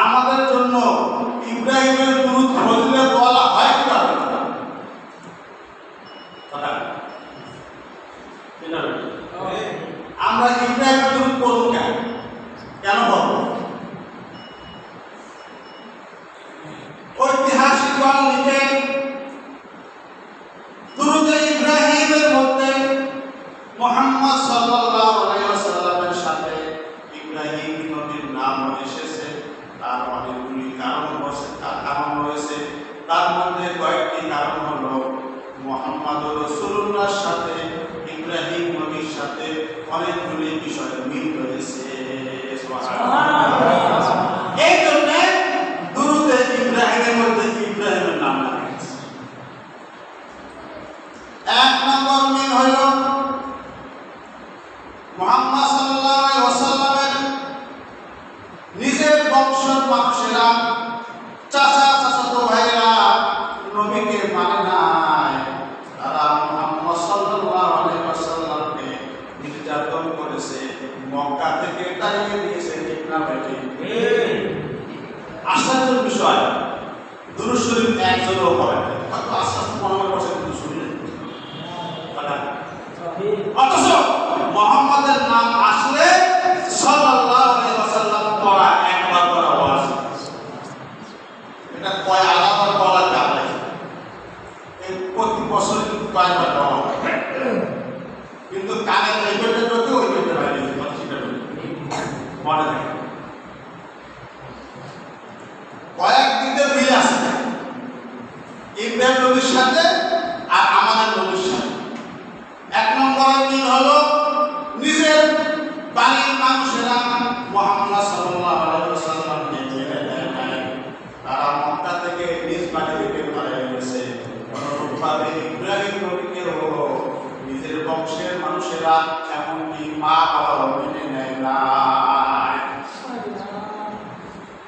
আমাদের জন্য ইব্রাহিমের দুরূদ ফজিলত বলা হয় কিভাবে? কারণ হলো মুহাম্মদ রাসূলুল্লাহর সাথে ইব্রাহিম নবীর সাথে অনেকগুলি বিষয় মিল রয়েছে। সুবহানাল্লাহ। এই জন্য দুরূদে ইব্রাহিমের মধ্যে ইব্রাহিমের নাম লেখা আছে। এক নম্বর মিল হইল মুহাম্মদ সাল্লাল্লাহু আলাইহি ওয়াসাল্লামের নিজের বংশের মানুষেরা, চাচা চাচাতো ভাইরা নবীকে মানে নাই। তারা মুহাম্মদ সাল্লাল্লাহু আলাইহি ওয়াসাল্লামকে নির্যাতন করেছে, মক্কা থেকে তাড়িয়ে দিয়েছে। ঠিক না বেটি? আশ্চর্যের বিষয়, দুরূদ শরীফ একজনও পড়ে না। কত আস্তে আস্তে 15% দুরূদ শরীফ। অথচ মুহাম্মাদের নাম আসলে সাল্লাল্লাহু আলাইহি ওয়াসাল্লাম পড়া একবার পড়া ওয়াজিব। এটা কয় আলাদা পড়া যাবে, এই প্রতি বছর কয়েকবার পড়া হয়, কিন্তু কানে এই বইটা যদি ওই বইটা বাইরে মনে থাকে। কয়েক দিকে মিল আছে ইব্রাহিম নবীর সাথে আর আমাদের নবীর সাথে। এক নম্বর মিল হলো নিজের বাড়ির মানুষেরা মুহাম্মদ সাল্লাল্লাহু আলাইহি ওয়াসাল্লামকে মেনে নেয় নাই, তারা মক্কা থেকে নিজ বাড়ি থেকে পালিয়ে গেছে। অনুরূপভাবে ইব্রাহিম নবীকেও নিজের বংশের মানুষেরা এমনকি মা বাবা মেনে নেয় নাই।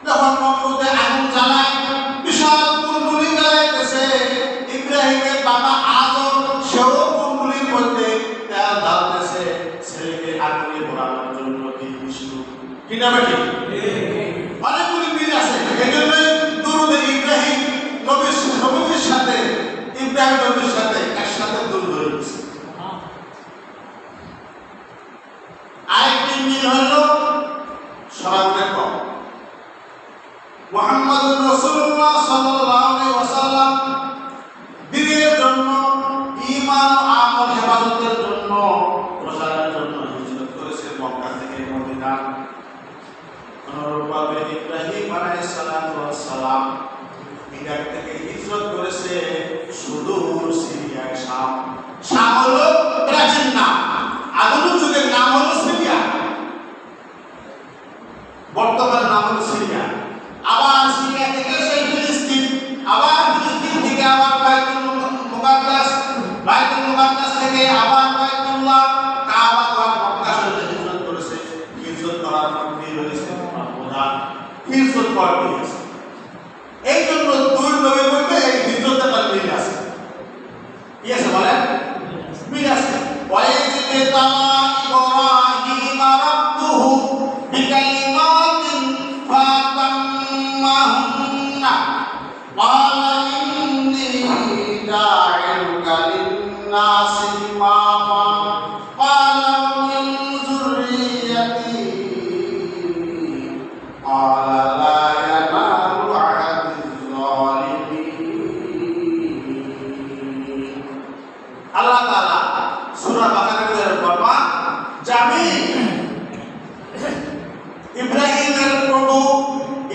যখন নমরুদে আগুন জ্বালায়, বিশাল বুলবুলি জ্বালাইতেছে, ইব্রাহিমের বাবা আজম সেও বুলবুলির মধ্যে তেল ঢালতেছে ছেলেকে আগুনে পোড়ানোর জন্য। কি বিষ্ণু, কি না বেটি? অনেকগুলি মিল আছে। এই জন্য দুরূদে ইব্রাহিম নবীর সাথে ইব্রাহিম নবীর সাথে একসাথে দুরূদ রয়েছে। আরেকটি মিল হল সরাসরি কম মুহাম্মদ রাসূলুল্লাহ সাল্লাল্লাহু আলাইহি ওয়াসাল্লাম দ্বীনের জন্য, ঈমান ও আমল হেফাজতের জন্য, প্রচারের জন্য হিজরত করেছে মক্কা থেকে মদিনা। অনুরূপভাবে ইব্রাহিম আলাইহিস সালাতু ওয়াস সালাম ইরাক থেকে হিজরত করেছে সুদূর সিরিয়া, শাম। শাম হলো প্রাচীন নাম, আধুনিক যুগের নাম হলো সিরিয়া, বর্তমান নাম হলো সিরিয়া। আবার সিরিয়া থেকে সেই ফিলিস্তিন, আবার ফিলিস্তিন থেকে আবার বাইতুল মুকাদ্দাস থেকে আবার বাইতুল্লাহ, কাবা ঘর, মক্কা শরীফে হিজরত করেছে। হিজরত করার মধ্যে রয়েছে প্রধান হিজরত করা হয়েছে। এই জন্য দুই নবীর মধ্যে এই হিজরতের মিল আছে। কি আছে বলেন? মিল আছে। ওয়াইজিতে তামা ইব্রাহিম রাব্বুহু বিকালিমাতিন ফাতাম্মাহুন্না ক্বালা ইন্নী জাইলুকা লিন-নাসি ইমামা ক্বালা মিন যুররিয়্যাতি ক্বালা লা ইয়ানালু আহাদিয-যালিমিন। আল্লাহ তাআলা সূরা বাকারার মধ্যে ফরমান যে আমি ইব্রাহিমের প্রভু,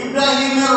ইব্রাহিমের